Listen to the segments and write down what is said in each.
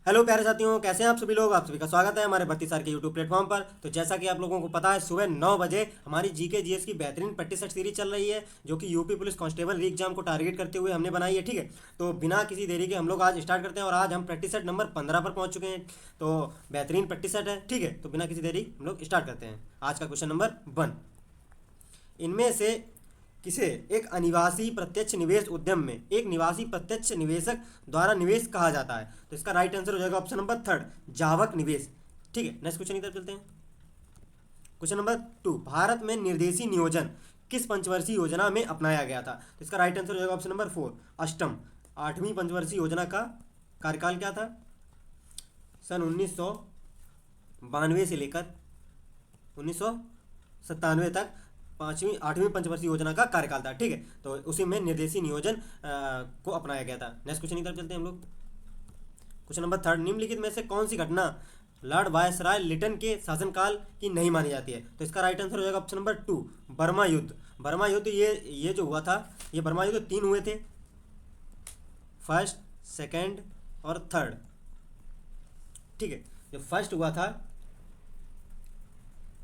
Hello प्यारे साथियों, कैसे हैं आप सभी लोग। आप सभी का स्वागत है हमारे 32 के यूट्यूब प्लेटफॉर्म पर। तो जैसा कि आप लोगों को पता है, सुबह 9 बजे हमारी जीके जीएस की बेहतरीन प्रैक्टिस सेट सीरीज चल रही है, जो कि यूपी पुलिस कांस्टेबल री एग्जाम को टारगेट करते हुए हमने बनाई है। ठीक है, तो बिना किसी देरी के हम लोग आज स्टार्ट करते हैं और आज हम प्रैक्टिस सेट नंबर 15 पर पहुंच चुके हैं। तो बेहतरीन प्रैक्टिस सेट है। ठीक है, तो बिना किसी देरी हम लोग स्टार्ट करते हैं। आज का क्वेश्चन नंबर 1, इनमें से किसे एक अनिवासी प्रत्यक्ष निवेश उद्यम में एक निवासी प्रत्यक्ष निवेशक द्वारा निवेश कहा जाता है। तो इसका राइट आंसर हो जाएगा ऑप्शन नंबर 3, जावक निवेश। ठीक है, नेक्स्ट क्वेश्चन की तरफ चलते हैं। क्वेश्चन नंबर 2, भारत में निर्देशी नियोजन किस पंचवर्षीय योजना में अपनाया गया था। तो इसका राइट आंसर हो जाएगा ऑप्शन नंबर 4, अष्टम। आठवीं पंचवर्षीय योजना का कार्यकाल क्या था? सन 1992 से लेकर 1997 तक पाँचवीं आठवीं पंचवर्षीय योजना का कार्यकाल था। ठीक है, तो उसी में निर्देशी नियोजन को अपनाया गया था। नेक्स्ट क्वेश्चन की तरफ चलते हैं हम लोग। क्वेश्चन नंबर 3, निम्नलिखित में से कौन सी घटना लॉर्ड वायसराय लिटन के शासनकाल की नहीं मानी जाती है। तो इसका राइट आंसर हो जाएगा ऑप्शन नंबर 2, बर्मा युद्ध। बर्मा युद्ध ये जो हुआ था, ये बर्मा युद्ध 3 हुए थे, फर्स्ट, सेकेंड और थर्ड। ठीक है, जो फर्स्ट हुआ था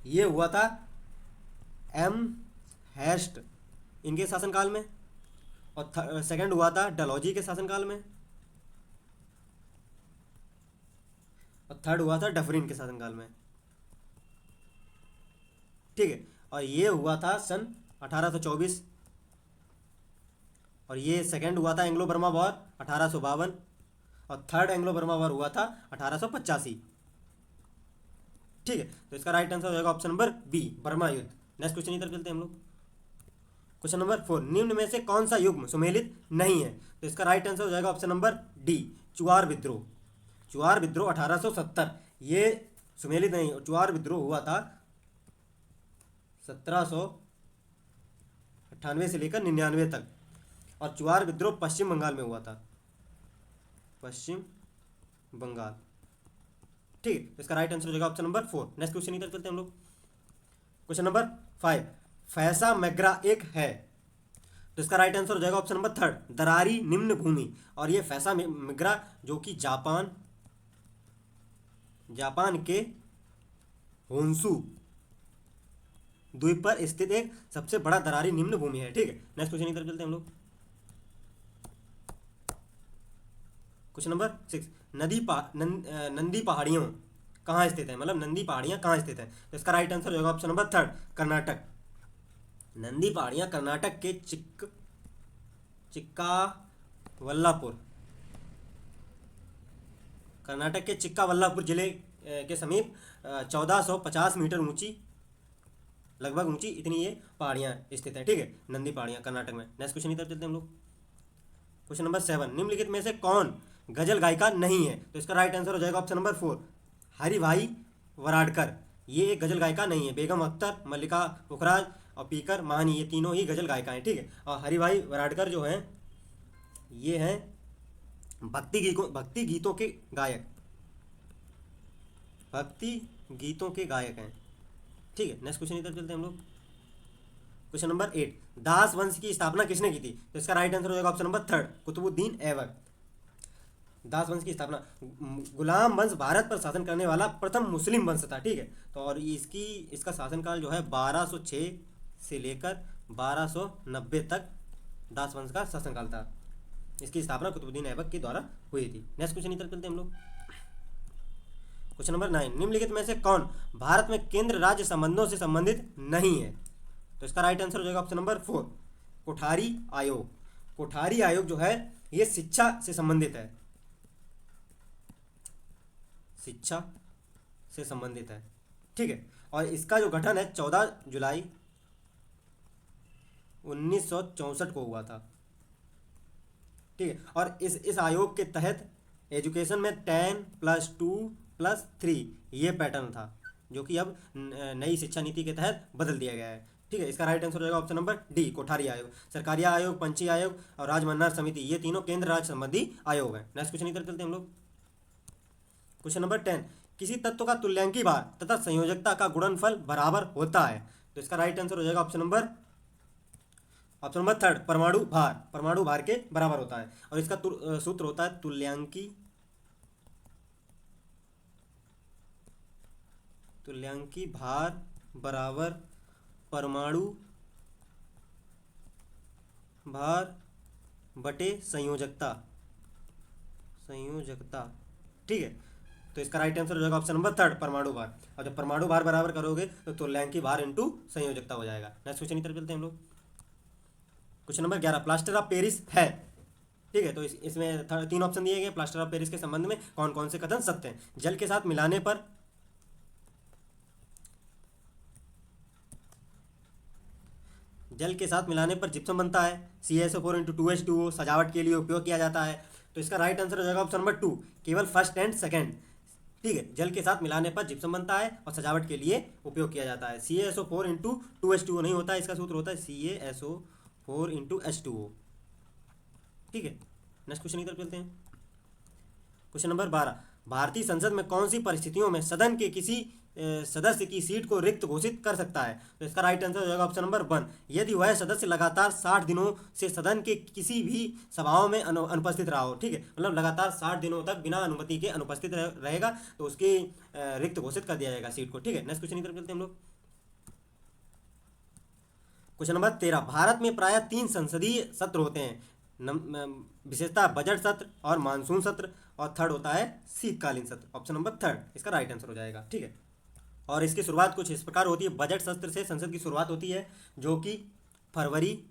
ये हुआ था एम हेस्ट इनके शासनकाल में, और सेकंड हुआ था डलहौजी के शासनकाल में, और थर्ड हुआ था डफरिन के शासनकाल में। ठीक है, और ये हुआ था सन 1824, और ये सेकंड हुआ था एंग्लो बर्मा वॉर 1852, और थर्ड एंग्लो बर्मा वॉर हुआ था 1885। ठीक है, तो इसका राइट आंसर हो जाएगा ऑप्शन नंबर बी, बर्मा युद्ध। नेक्स्ट क्वेश्चन की तरफ चलते हैं हम लोग। क्वेश्चन नंबर 4, निम्न में से कौन सा युग्म सुमेलित नहीं है। तो इसका राइट आंसर हो जाएगा ऑप्शन नंबर डी, चुआर विद्रोह। चुआर विद्रोह 1870 ये सुमेलित नहीं। चुआर विद्रोह हुआ था 1798 से लेकर 99 तक, और चुआर विद्रोह पश्चिम बंगाल में हुआ था, पश्चिम बंगाल। ठीक है, तो इसका राइट आंसर हो जाएगा ऑप्शन नंबर 4। नेक्स्ट क्वेश्चन की तरफ चलते हैं हम लोग। क्वेश्चन नंबर 5, फैसा मैग्रा एक है। तो इसका राइट आंसर हो जाएगा ऑप्शन नंबर 3, दरारी निम्न भूमि। और ये फैसा मैग्रा जो कि जापान के होन्सू द्वीप पर स्थित एक सबसे बड़ा दरारी निम्न भूमि है। ठीक है, नेक्स्ट क्वेश्चन की तरफ चलते हैं हम लोग। क्वेश्चन नंबर 6, नंदी पहाड़ियों कहाँ स्थित है, मतलब नंदी पहाड़ियाँ कहाँ स्थित है। तो इसका राइट आंसर हो जाएगा ऑप्शन नंबर 3, कर्नाटक। नंदी पहाड़ियाँ कर्नाटक के चिक्कावल्लापुर कर्नाटक के चिक्कावल्लापुर जिले के समीप 1450 मीटर ऊंची, लगभग ऊंची इतनी ये पहाड़ियाँ स्थित है। ठीक है, नंदी पहाड़ियाँ कर्नाटक में। नेक्स्ट क्वेश्चन की तरफ चलते हैं हम लोग। क्वेश्चन नंबर 7, निम्नलिखित में से कौन गजल गायिका नहीं है। तो इसका राइट आंसर हो जाएगा ऑप्शन नंबर 4, हरिभाई वराडकर। ये एक गजल गायिका नहीं है। बेगम अख्तर, मल्लिका पुखराज और पीकर मानी, ये तीनों ही गजल गायिका हैं। ठीक है, और हरिभाई वराडकर जो हैं ये हैं भक्ति गीतों के गायक, भक्ति गीतों के गायक हैं। ठीक है, नेक्स्ट क्वेश्चन की तरफ चलते हैं हम लोग। क्वेश्चन नंबर 8, दास वंश की स्थापना किसने की थी। तो इसका राइट आंसर हो जाएगा ऑप्शन नंबर 3, कुतुबुद्दीन ऐबक। दास वंश की स्थापना, गुलाम वंश भारत पर शासन करने वाला प्रथम मुस्लिम वंश था। ठीक है, तो और इसका शासनकाल जो है 1206 से लेकर 1290 तक दास वंश का शासनकाल था। इसकी स्थापना कुतुबुद्दीन ऐबक के द्वारा हुई थी। नेक्स्ट क्वेश्चन की तरफ चलते हैं हम लोग। क्वेश्चन नंबर 9, निम्नलिखित में से कौन भारत में केंद्र राज्य संबंधों से संबंधित नहीं है। तो इसका राइट आंसर हो जाएगा ऑप्शन नंबर 4, कोठारी आयोग। कोठारी आयोग जो है ये शिक्षा से संबंधित है, शिक्षा से संबंधित है। ठीक है, और इसका जो गठन है 14 जुलाई 1964 को हुआ था। ठीक है, और इस आयोग के तहत एजुकेशन में 10+2+3 ये पैटर्न था, जो कि अब नई शिक्षा नीति के तहत बदल दिया गया है। ठीक है, इसका राइट आंसर हो जाएगा ऑप्शन नंबर डी, कोठारी आयोग। सरकारी आयोग, पंची आयोग और राजमन्नार समिति ये तीनों केंद्र राज्य संबंधी आयोग हैं। नेक्स्ट क्वेश्चन की तरफ चलते हैं हम लोग। क्वेश्चन नंबर 10, किसी तत्व का तुल्यांकी भार तथा संयोजकता का गुणनफल बराबर होता है। तो इसका राइट आंसर हो जाएगा ऑप्शन नंबर 3, परमाणु भार के बराबर होता है। और इसका सूत्र होता है तुल्यांकी तुल्यांकी भार बराबर परमाणु भार बटे संयोजकता, संयोजकता। ठीक है, तो इसका राइट आंसर हो जाएगा ऑप्शन नंबर थर्ड, परमाणु भार। और जब परमाणु भार बराबर करोगे तो तुल्यांकी भार इंटू संयोजकता हो जाएगा। नेक्स्ट क्वेश्चन की तरफ चलते हैं हम लोग। Question number 11, plaster of Paris है। ठीक है, तो इसमें तीन ऑप्शन दिए गए प्लास्टर ऑफ पेरिस के संबंध में कौन कौन से कथन सत्य हैं। जल के साथ मिलाने पर, जल के साथ मिलाने पर जिप्सम बनता है। CaSO4 इंटू 2H2O सजावट के लिए उपयोग किया जाता है। तो इसका राइट आंसर हो जाएगा ऑप्शन नंबर 2, केवल फर्स्ट एंड सेकंड। ठीक है, जल के साथ मिलाने पर जिप्सम बनता है और सजावट के लिए उपयोग किया जाता है। CaSO4 इंटू 2H2O नहीं होता है, इसका सूत्र होता है CaSO4 इंटू H2O। ठीक है, नेक्स्ट क्वेश्चन की तरफ चलते हैं। क्वेश्चन नंबर 12, भारतीय संसद में कौन सी परिस्थितियों में सदन के किसी सदस्य की सीट को रिक्त घोषित कर सकता है। तो इसका राइट आंसर हो जाएगा ऑप्शन नंबर 1, यदि वह सदस्य लगातार 60 दिनों से सदन के किसी भी सभाओं में अनुपस्थित रहा हो। ठीक है, मतलब लगातार 60 दिनों तक बिना अनुमति के अनुपस्थित रहेगा तो उसकी रिक्त घोषित कर दिया जाएगा सीट को। ठीक है, नेक्स्ट क्वेश्चन की तरफ चलते हैं हम लोग। क्वेश्चन नंबर 13, भारत में प्रायः 3 संसदीय सत्र होते हैं, विशेषतः बजट सत्र और मानसून सत्र, और थर्ड होता है शीतकालीन सत्र। ऑप्शन नंबर थर्ड इसका राइट आंसर हो जाएगा। ठीक है, और इसकी शुरुआत कुछ इस प्रकार होती है। बजट सत्र से संसद की शुरुआत होती है जो कि फरवरी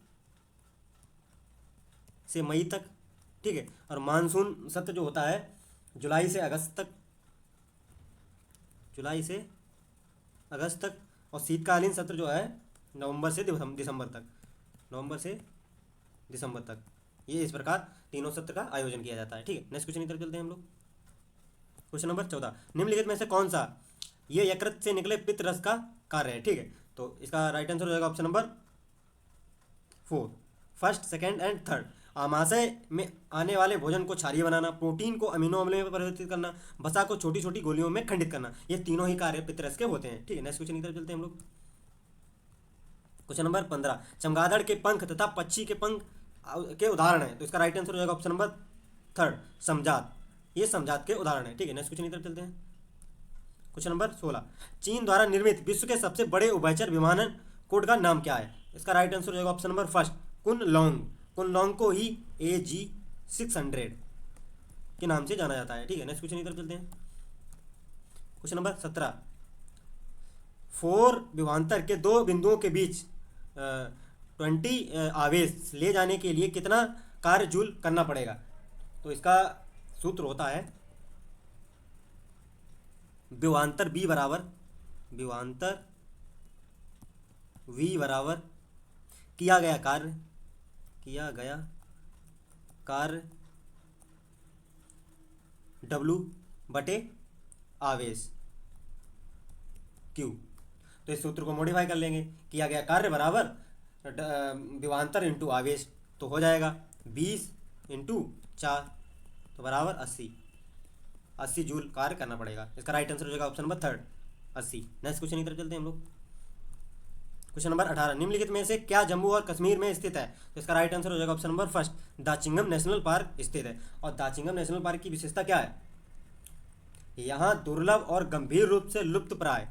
से मई तक। ठीक है, और मानसून सत्र जो होता है जुलाई से अगस्त तक, जुलाई से अगस्त तक। और शीतकालीन सत्र जो है नवंबर से दिसंबर तक, नवंबर से दिसंबर तक। ये इस प्रकार तीनों सत्र का आयोजन किया जाता है। ठीक है, नेक्स्ट क्वेश्चन की तरफ चलते हैं हम लोग। क्वेश्चन नंबर 14, निम्नलिखित में से कौन सा ये यकृत से निकले पित्त रस का कार्य है। ठीक है, तो इसका राइट आंसर हो जाएगा option number 4, first second and third. आमाशय में आने वाले भोजन को क्षारीय बनाना, प्रोटीन को अमीनो अम्ल में परिवर्तित करना, वसा को छोटी छोटी गोलियों में खंडित करना, ये तीनों ही कार्य पित्त रस के होते हैं। ठीक है, नेक्स्ट क्वेश्चन की तरफ चलते हैं हम लोग। क्वेश्चन नंबर 15, चमगादड़ के पंख तथा पक्षी के पंख के उदाहरण है। तो इसका राइट आंसर हो जाएगा ऑप्शन नंबर थर्ड, समजात। ये समजात के उदाहरण है। ठीक है, नेक्स्ट क्वेश्चन की तरफ चलते हैं। क्वेश्चन नंबर 16, चीन द्वारा निर्मित विश्व के सबसे बड़े उभयचर विमानन कोड का नाम क्या है। इसका राइट आंसर हो जाएगा ऑप्शन नंबर फर्स्ट, कुनलोंग। कुनलोंग को ही AG600 के नाम से जाना जाता है। ठीक है, नेक्स्ट क्वेश्चन की तरफ चलते हैं। क्वेश्चन नंबर 17, 4 विभवांतर के दो बिंदुओं के बीच 20 आवेश ले जाने के लिए कितना कार्य जूल करना पड़ेगा। तो इसका सूत्र होता है विभवांतर V बराबर किया गया कार्य W बटे आवेश Q। तो इस सूत्र को मॉडिफाई कर लेंगे, किया गया कार्य बराबर विभवांतर इंटू आवेश, तो हो जाएगा 20 इंटू 4 तो बराबर 80 जूल कार्य करना पड़ेगा। इसका राइट आंसर हो जाएगा option number third, 80। Next question की तरफ चलते हैं हम लोग। क्वेश्चन नंबर 18, निम्नलिखित में से क्या जम्मू और कश्मीर में स्थित है। तो इसका राइट आंसर हो जाएगा option number first, Dachigam national park स्थित है। और दाचिंगम नेशनल पार्क की विशेषता क्या है, यहाँ दुर्लभ और गंभीर रूप से लुप्त प्राय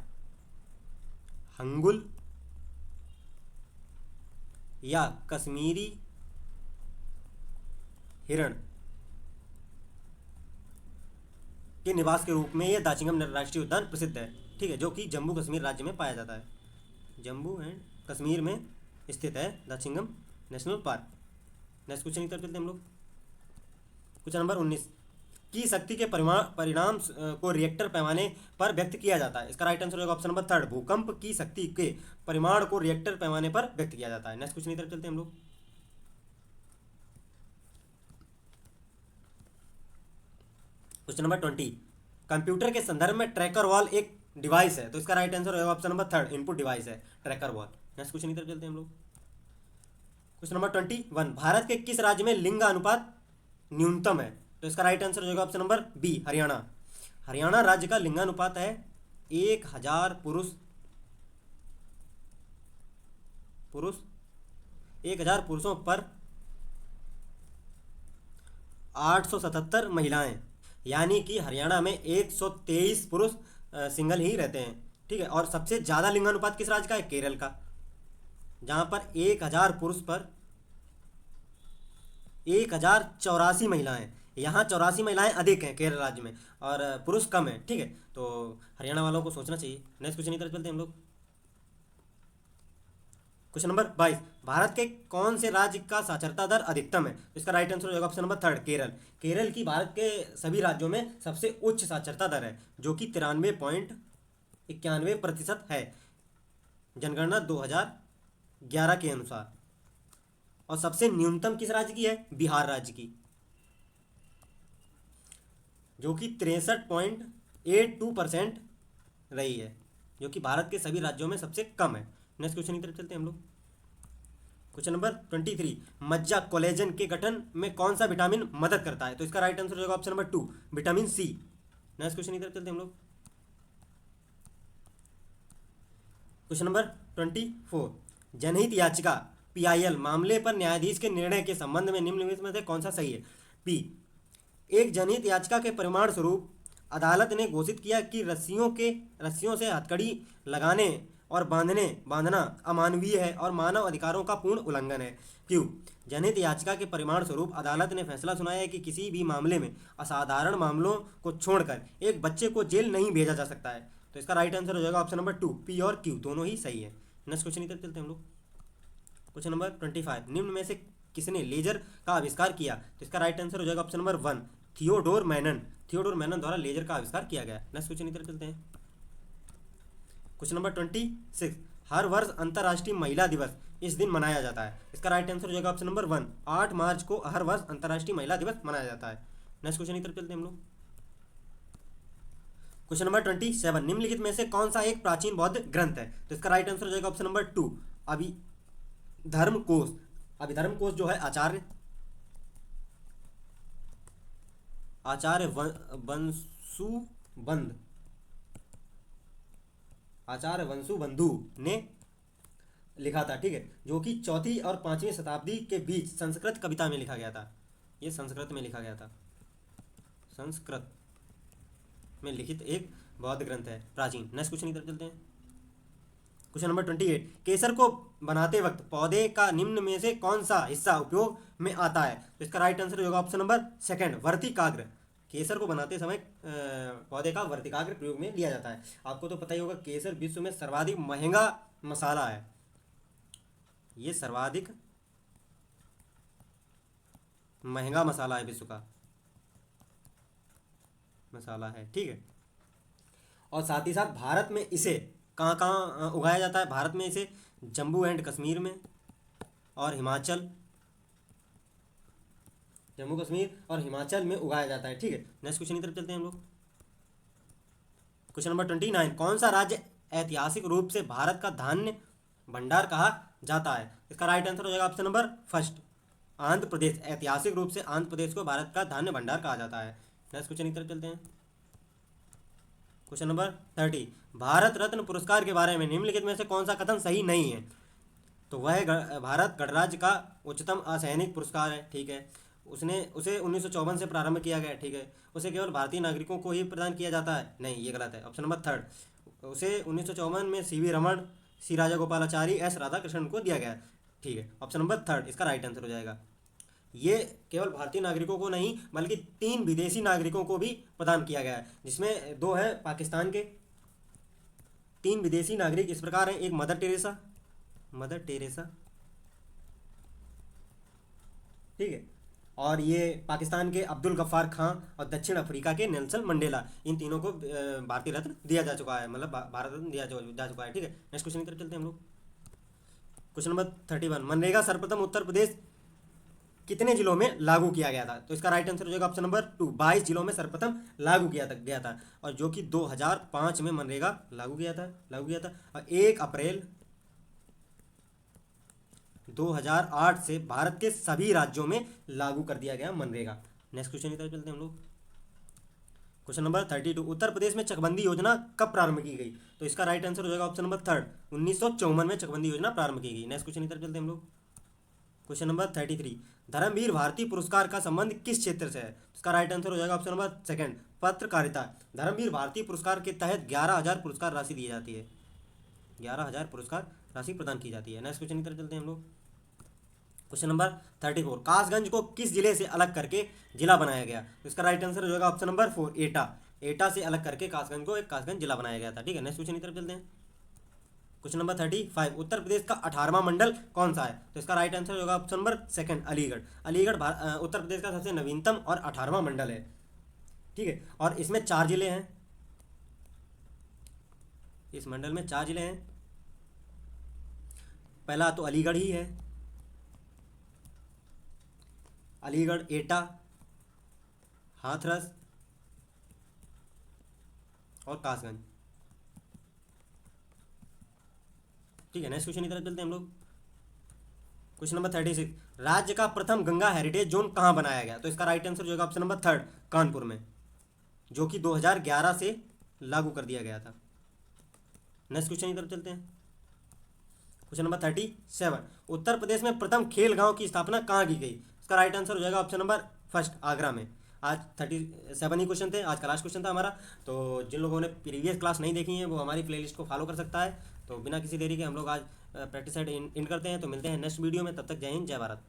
हंगुल या कश्मीरी हिरण के निवास के रूप में यह दाचिंगम राष्ट्रीय उद्यान प्रसिद्ध है। ठीक है, जो कि जम्मू कश्मीर राज्य में पाया जाता है। जम्मू एंड कश्मीर में स्थित है Dachigam national park. Next question की तरफ चलते हैं हम लोग। क्वेश्चन नंबर 19, की शक्ति के परिणाम को रिएक्टर पैमाने पर व्यक्त किया जाता है। इसका राइट आंसर होगा ऑप्शन नंबर थर्ड, भूकंप की शक्ति के परिमाण को रिएक्टर पैमाने पर व्यक्त किया जाता है। नेक्स्ट क्वेश्चन की तरफ चलते हैं हम लोग। क्वेश्चन नंबर 20, कंप्यूटर के संदर्भ में ट्रैकर वॉल एक डिवाइस है। तो इसका राइट आंसर होगा option number third, input device है ट्रैकर वॉल। नेक्स्ट क्वेश्चन की तरफ चलते हैं हम लोग। क्वेश्चन नंबर 21, भारत के किस राज्य में लिंग अनुपात न्यूनतम है। तो इसका राइट आंसर हो जाएगा option number B, Haryana. Haryana राज्य का लिंगानुपात है 1000 पुरुष 1000 पुरुषों पर 877 महिलाएं, यानी कि हरियाणा में 123 पुरुष सिंगल ही रहते हैं। ठीक है। और सबसे ज़्यादा लिंगानुपात किस राज्य का है? केरल का, जहाँ पर 1000 पुरुष पर 1084 महिलाएं। यहाँ 84 महिलाएं अधिक हैं केरल राज्य में, और पुरुष कम है, ठीक है। तो हरियाणा वालों को सोचना चाहिए। नेक्स्ट क्वेश्चन की तरफ चलते हैं हम लोग। क्वेश्चन नंबर 22, भारत के कौन से राज्य का साक्षरता दर अधिकतम है? तो इसका राइट आंसर हो जाएगा ऑप्शन नंबर 3, केरल। केरल की भारत के सभी राज्यों में सबसे उच्च साक्षरता दर है, जो कि 93.91% है, जनगणना 2011 के अनुसार। और सबसे न्यूनतम किस राज्य की है? बिहार राज्य की, जो कि 63.82% रही है, जो कि भारत के सभी राज्यों में सबसे कम है। नेक्स्ट क्वेश्चन की तरफ चलते हैं हम लोग। क्वेश्चन नंबर 23, मज्जा कोलेजन के गठन में कौन सा विटामिन मदद करता है? तो इसका राइट आंसर हो जाएगा option number 2, vitamin C. Next question की तरफ चलते हैं हम लोग। क्वेश्चन नंबर 24, जनहित याचिका PIL मामले पर न्यायाधीश के निर्णय के संबंध में निम्नलिखित में से कौन सा सही है? पी, एक जनहित याचिका के परिणाम स्वरूप अदालत ने घोषित किया कि रस्सियों से हथकड़ी लगाने और बांधना अमानवीय है और मानव अधिकारों का पूर्ण उल्लंघन है। क्यों? जनहित याचिका के परिणाम स्वरूप अदालत ने फैसला सुनाया है कि किसी भी मामले में असाधारण मामलों को छोड़कर एक बच्चे को जेल नहीं भेजा जा सकता है। तो इसका राइट आंसर हो जाएगा ऑप्शन नंबर 2, पी और क्यू दोनों ही सही है। नेक्स्ट क्वेश्चन की तरफ चलते हैं हम लोग। क्वेश्चन नंबर 25, निम्न में से किसने लेजर का आविष्कार किया? तो इसका राइट आंसर हो जाएगा ऑप्शन नंबर 1, थियोडोर मैनन द्वारा लेजर का आविष्कार किया गया। नेक्स्ट क्वेश्चन की तरफ चलते हैं। क्वेश्चन नंबर 26, हर वर्ष अंतर्राष्ट्रीय महिला दिवस इस दिन मनाया जाता है। इसका राइट आंसर हो जाएगा ऑप्शन नंबर 1, 8 मार्च को हर वर्ष अंतर्राष्ट्रीय महिला दिवस मनाया जाता है। नेक्स्ट क्वेश्चन की तरफ चलते हैं हम लोग। क्वेश्चन नंबर 27, निम्नलिखित में से कौन सा एक प्राचीन बौद्ध ग्रंथ है? तो इसका राइट आंसर हो जाएगा ऑप्शन नंबर 2, अभिधर्म कोश जो है आचार्य वंशुबंधु ने लिखा था, ठीक है, जो कि 4वीं और 5वीं शताब्दी के बीच संस्कृत कविता में लिखा गया था। ये संस्कृत में लिखा गया था, संस्कृत में लिखित एक बौद्ध ग्रंथ है प्राचीन। नेक्स्ट क्वेश्चन की तरफ चलते हैं। क्वेश्चन नंबर 28, केसर को बनाते वक्त पौधे का निम्न में से कौन सा हिस्सा उपयोग में आता है? तो इसका राइट आंसर होगा ऑप्शन नंबर 2, वर्तिकाग्र। केसर को बनाते समय पौधे का वर्तिकाग्र प्रयोग में लिया जाता है। आपको तो पता ही होगा, केसर विश्व में सर्वाधिक महंगा मसाला है। ये सर्वाधिक महंगा मसाला है, विश्व का मसाला है, ठीक है। और साथ ही साथ भारत में इसे कहाँ कहाँ उगाया जाता है? भारत में इसे जम्मू एंड कश्मीर में और जम्मू कश्मीर और हिमाचल में उगाया जाता है, ठीक है। नेक्स्ट क्वेश्चन की तरफ चलते हैं हम लोग। क्वेश्चन नंबर 29, कौन सा राज्य ऐतिहासिक रूप से भारत का धान्य भंडार कहा जाता है? इसका राइट आंसर हो जाएगा ऑप्शन नंबर 1, आंध्र प्रदेश। ऐतिहासिक रूप से आंध्र प्रदेश को भारत का धान्य भंडार कहा जाता है। नेक्स्ट क्वेश्चन की तरफ चलते हैं। क्वेश्चन नंबर 30, भारत रत्न पुरस्कार के बारे में निम्नलिखित में से कौन सा कथन सही नहीं है? तो वह भारत गणराज्य का उच्चतम असैनिक पुरस्कार है, ठीक है। उसे 1954 से प्रारंभ किया गया, ठीक है। उसे केवल भारतीय नागरिकों को ही प्रदान किया जाता है, नहीं, ये गलत है। ऑप्शन नंबर 3, उसे 1954 में CV रमन, सी राजागोपालाचारी, S राधाकृष्णन को दिया गया, ठीक है। ऑप्शन नंबर 3 इसका राइट आंसर हो जाएगा। ये केवल भारतीय नागरिकों को नहीं बल्कि 3 विदेशी नागरिकों को भी प्रदान किया गया है, जिसमें 2 है पाकिस्तान के। 3 विदेशी नागरिक इस प्रकार हैं, एक मदर टेरेसा, ठीक है, और ये पाकिस्तान के अब्दुल गफ्फार खां और दक्षिण अफ्रीका के नेल्सन मंडेला। इन तीनों को भारतीय रत्न दिया जा चुका है, मतलब भारत रत्न दिया जा चुका है, ठीक है। नेक्स्ट क्वेश्चन की तरफ चलते हैं हम लोग। क्वेश्चन नंबर 31, मनरेगा सर्वप्रथम उत्तर प्रदेश कितने जिलों में लागू किया गया था? तो इसका राइट आंसर हो जाएगा ऑप्शन नंबर 2, 22 जिलों में सर्वप्रथम लागू किया गया था, और जो कि 2005 में मनरेगा लागू किया था। और 1 अप्रैल 2008 से भारत के सभी राज्यों में लागू कर दिया गया मनरेगा। नेक्स्ट क्वेश्चन की तरफ चलते हैं हम लोग। क्वेश्चन नंबर 32, उत्तर प्रदेश में चकबंदी योजना कब प्रारंभ की गई? तो इसका राइट आंसर हो जाएगा ऑप्शन नंबर 3, 1954 में चकबंदी योजना प्रारंभ की गई। नेक्स्ट क्वेश्चन की तरफ चलते हैं हम लोग। क्वेश्चन नंबर 33, धर्मवीर भारती पुरस्कार का संबंध किस क्षेत्र से है? इसका राइट आंसर हो जाएगा ऑप्शन नंबर 2, पत्रकारिता। धर्मवीर भारती पुरस्कार के तहत 11,000 पुरस्कार राशि दी जाती है, 11,000 पुरस्कार राशि प्रदान की जाती है। नेक्स्ट क्वेश्चन की तरफ चलते हैं हम लोग। क्वेश्चन नंबर 34, कासगंज को किस जिले से अलग करके जिला बनाया गया? तो इसका राइट आंसर हो जाएगा ऑप्शन नंबर 4, एटा। एटा से अलग करके कासगंज को एक कासगंज जिला बनाया गया था। ठीक है, नेक्स्ट क्वेश्चन की तरफ चलते हैं। क्वेश्चन नंबर 35, उत्तर प्रदेश का 18वां मंडल कौन सा है? तो इसका राइट आंसर होगा ऑप्शन नंबर 2, अलीगढ़। अलीगढ़ उत्तर प्रदेश का सबसे नवीनतम और 18वां मंडल है। ठीक है, और इसमें 4 जिले हैं, इस मंडल में 4 जिले हैं। पहला तो अलीगढ़ ही है, अलीगढ़, एटा, हाथरस और कासगंज। ठीक है, नेक्स्ट क्वेश्चन की तरफ चलते हैं हम लोग। क्वेश्चन नंबर 36, राज्य का प्रथम गंगा हेरिटेज जोन कहाँ बनाया गया? तो इसका राइट आंसर जो होगा ऑप्शन नंबर 3, कानपुर में, जो कि 2011 से लागू कर दिया गया था। नेक्स्ट क्वेश्चन की तरफ चलते हैं। क्वेश्चन नंबर 37, उत्तर प्रदेश में प्रथम खेल गांव की स्थापना कहाँ की गई? इसका राइट आंसर हो जाएगा ऑप्शन नंबर 1, आगरा में। आज 37 ही क्वेश्चन थे, आज का लास्ट क्वेश्चन था हमारा। तो जिन लोगों ने प्रीवियस क्लास नहीं देखी है वो हमारी प्लेलिस्ट को फॉलो कर सकता है। तो बिना किसी देरी के हम लोग आज प्रैक्टिस सेट इन करते हैं। तो मिलते हैं नेक्स्ट वीडियो में, तब तक जय हिंद, जय भारत।